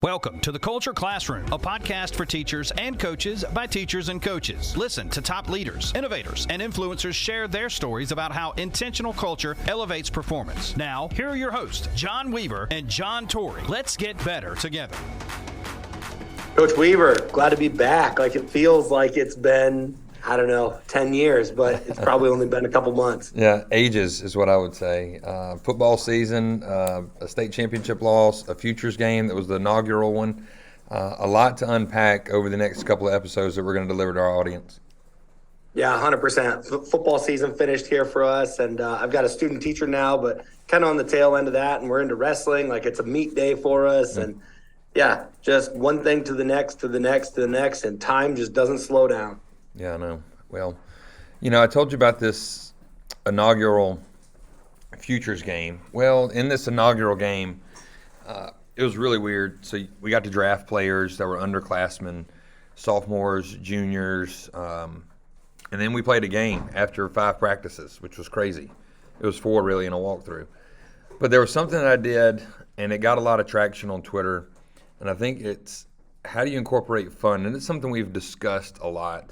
Welcome to the Culture Classroom, a podcast for teachers and coaches by teachers and coaches. Listen to top leaders, innovators, and influencers share their stories about how intentional culture elevates performance. Now, here are your hosts, John Weaver and John Torrey. Let's get better together. Coach Weaver, glad to be back. It feels like it's been, 10 years, but it's probably only been a couple months. Yeah, ages is what I would say. Football season, a state championship loss, a futures game that was the inaugural one. A lot to unpack over the next couple of episodes that we're going to deliver to our audience. Yeah, 100%. Football season finished here for us, and I've got a student teacher now, but kind of on the tail end of that, and we're into wrestling. It's a meat day for us, and yeah, just one thing to the next, to the next, to the next, and time just doesn't slow down. Yeah, I know. Well, I told you about this inaugural futures game. Well, in this inaugural game, it was really weird. So we got to draft players that were underclassmen, sophomores, juniors, and then we played a game after 5 practices, which was crazy. It was 4 really in a walkthrough. But there was something that I did, and it got a lot of traction on Twitter, and I think it's how do you incorporate fun? And it's something we've discussed a lot.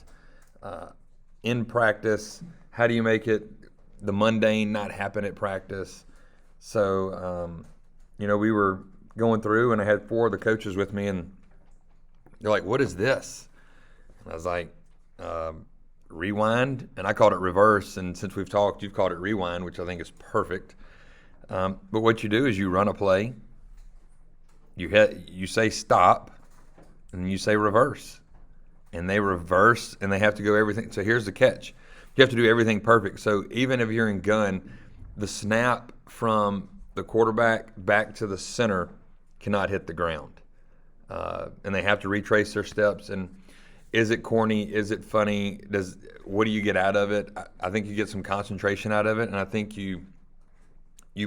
In practice, how do you make it the mundane not happen at practice? So, we were going through, and I had 4 of the coaches with me, and they're like, "What is this?" And I was like, "Rewind," and I called it reverse. And since we've talked, you've called it rewind, which I think is perfect. But what you do is you run a play, you say stop, and you say reverse. And they reverse, and they have to go everything. So here's the catch. You have to do everything perfect. So even if you're in gun, the snap from the quarterback back to the center cannot hit the ground. And they have to retrace their steps. And is it corny? Is it funny? What do you get out of it? I think you get some concentration out of it, and I think you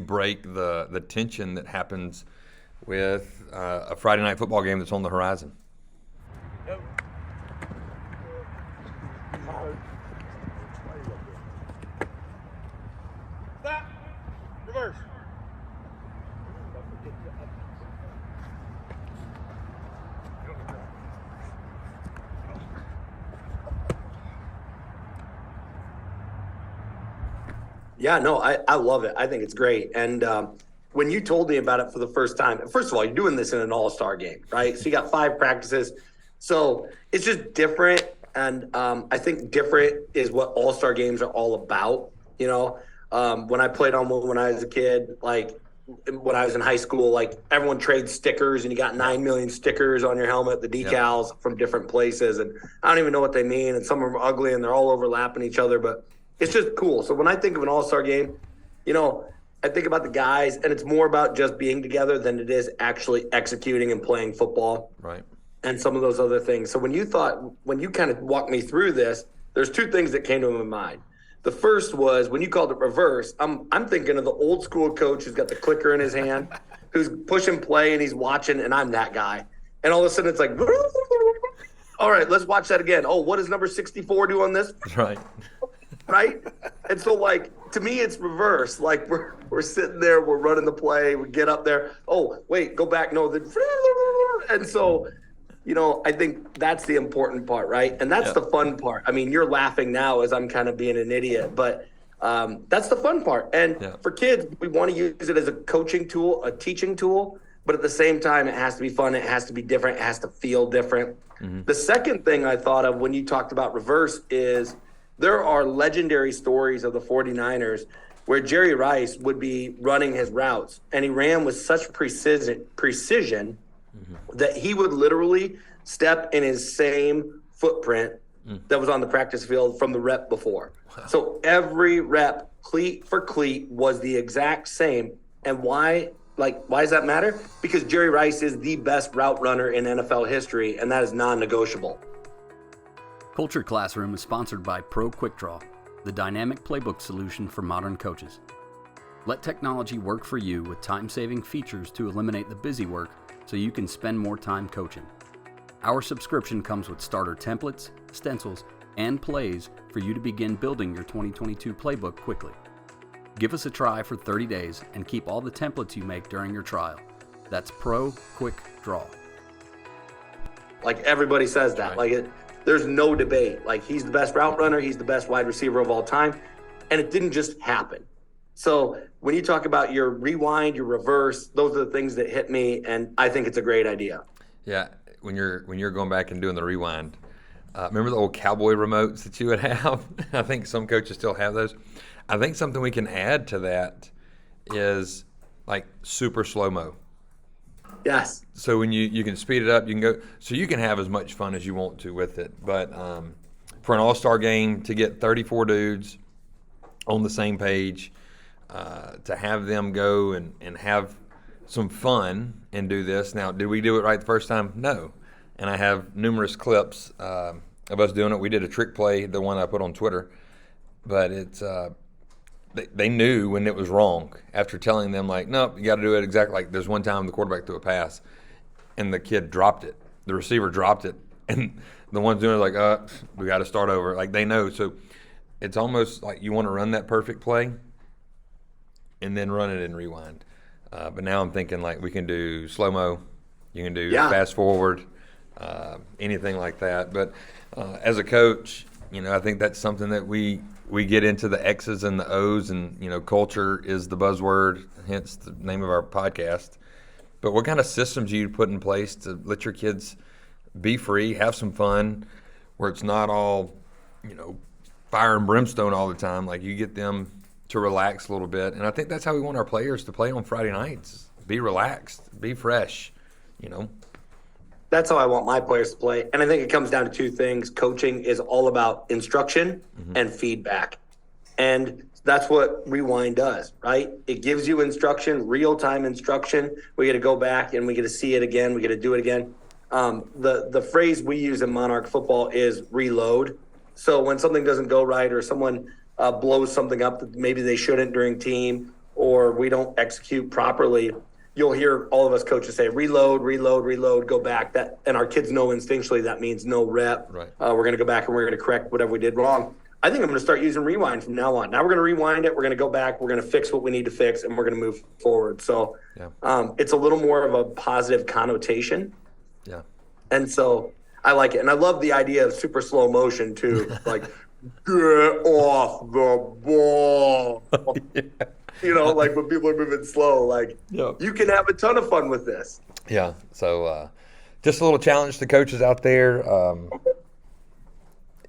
break the tension that happens with a Friday night football game that's on the horizon. Stop. Reverse. Yeah, no, I love it. I think it's great. And when you told me about it for the first time, first of all, you're doing this in an all-star game, right? So you got 5 practices. So it's just different. And I think different is what all-star games are all about. When I played on one when I was a kid, when I was in high school, everyone trades stickers, and you got 9 million stickers on your helmet, the decals from different places. And I don't even know what they mean. And some of them are ugly, and they're all overlapping each other. But it's just cool. So when I think of an all-star game, I think about the guys, and it's more about just being together than it is actually executing and playing football. Right. And some of those other things. So when you kind of walked me through this, there's 2 things that came to my mind. The first was when you called it reverse, I'm thinking of the old school coach who's got the clicker in his hand, who's pushing play, and he's watching, and I'm that guy. And all of a sudden it's like, all right, let's watch that again. Oh, what does number 64 do on this? Right. Right? And so, to me, it's reverse. We're sitting there, we're running the play, we get up there. Oh, wait, go back. No, and so, I think that's the important part, right? And that's the fun part. I mean, you're laughing now as I'm kind of being an idiot, but that's the fun part. And for kids, we want to use it as a coaching tool, a teaching tool, but at the same time, it has to be fun. It has to be different. It has to feel different. The second thing I thought of when you talked about reverse is there are legendary stories of the 49ers where Jerry Rice would be running his routes, and he ran with such precision that he would literally step in his same footprint that was on the practice field from the rep before. Wow. So every rep, cleat for cleat, was the exact same. And why does that matter? Because Jerry Rice is the best route runner in NFL history, and that is non-negotiable. Culture Classroom is sponsored by Pro Quick Draw, the dynamic playbook solution for modern coaches. Let technology work for you with time-saving features to eliminate the busy work so you can spend more time coaching. Our subscription comes with starter templates, stencils, and plays for you to begin building your 2022 playbook quickly. Give us a try for 30 days and keep all the templates you make during your trial. That's Pro Quick Draw. Like everybody says that. There's no debate. He's the best route runner. He's the best wide receiver of all time. And it didn't just happen. So when you talk about your rewind, your reverse, those are the things that hit me. And I think it's a great idea. Yeah. When you're going back and doing the rewind, remember the old cowboy remotes that you would have? I think some coaches still have those. I think something we can add to that is super slow-mo. Yes. So when you can speed it up, you can go. So you can have as much fun as you want to with it. But for an all-star game, to get 34 dudes on the same page, to have them go and have some fun and do this. Now, did we do it right the first time? No. And I have numerous clips of us doing it. We did a trick play, the one I put on Twitter. But it's they knew when it was wrong after telling them, nope, you got to do it exactly there's one time the quarterback threw a pass and the kid dropped it. The receiver dropped it. And the ones doing it we got to start over. They know. So it's almost like you want to run that perfect play and then run it in rewind. But now I'm thinking we can do slow-mo. You can do fast forward, anything like that. But as a coach, I think that's something that we get into the X's and the O's, and culture is the buzzword, hence the name of our podcast. But what kind of systems you put in place to let your kids be free, have some fun, where it's not all fire and brimstone all the time? You get them to relax a little bit, and I think that's how we want our players to play on Friday nights. Be relaxed, be fresh. That's how I want my players to play. And I think it comes down to two things. Coaching is all about instruction and feedback. And that's what Rewind does, right? It gives you instruction, real-time instruction. We get to go back and we get to see it again. We get to do it again. The phrase we use in Monarch football is reload. So when something doesn't go right, or someone blows something up that maybe they shouldn't during team, or we don't execute properly, you'll hear all of us coaches say, reload, go back. And our kids know instinctually that means no rep. Right. We're going to go back and we're going to correct whatever we did wrong. I think I'm going to start using rewind from now on. Now we're going to rewind it. We're going to go back. We're going to fix what we need to fix, and we're going to move forward. So it's a little more of a positive connotation. Yeah. And so I like it. And I love the idea of super slow motion too. Get off the ball. Yeah. When people are moving slow, you can have a ton of fun with this. Yeah. So just a little challenge to coaches out there.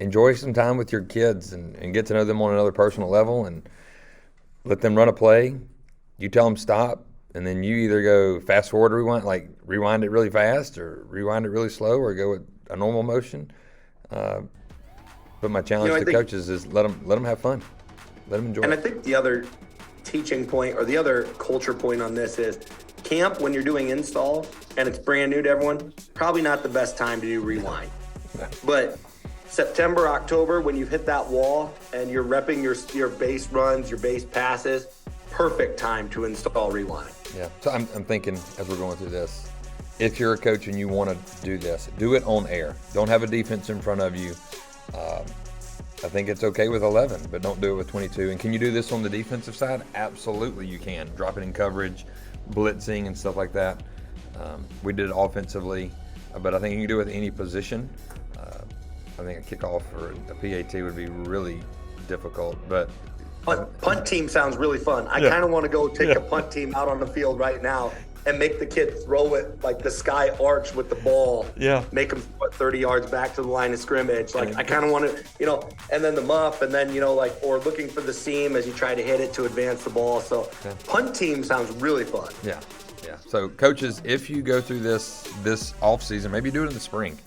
Enjoy some time with your kids and get to know them on another personal level, and let them run a play. You tell them stop, and then you either go fast forward or rewind, rewind it really fast or rewind it really slow, or go with a normal motion. But my challenge to coaches is let them have fun. Let them enjoy it. And I think the other teaching point, or the other culture point on this, is camp, when you're doing install and it's brand new to everyone, probably not the best time to do rewind. But September, October, when you've hit that wall and you're repping your base runs, your base passes, perfect time to install rewind. Yeah. So I'm thinking, as we're going through this, if you're a coach and you want to do this, do it on air. Don't have a defense in front of you. I think it's okay with 11, but don't do it with 22. And can you do this on the defensive side? Absolutely you can. Drop it in coverage, blitzing, and stuff like that. We did it offensively, but I think you can do it with any position. I think a kickoff or a PAT would be really difficult. But punt team sounds really fun. I kind of want to go take a punt team out on the field right now and make the kid throw it like the sky arch with the ball. Yeah. Make him throw it 30 yards back to the line of scrimmage. Like, I kind of want to, and then the muff, and then, or looking for the seam as you try to hit it to advance the ball. So punt team sounds really fun. Yeah. Yeah. So coaches, if you go through this off season, maybe do it in the spring.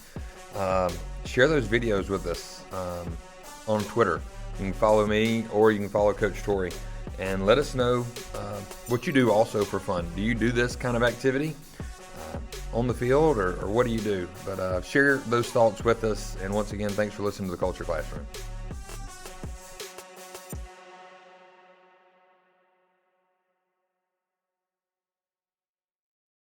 Share those videos with us on Twitter. You can follow me, or you can follow Coach Torrey, and let us know what you do also for fun. Do you do this kind of activity on the field, or what do you do? But share those thoughts with us. And once again, thanks for listening to the Culture Classroom.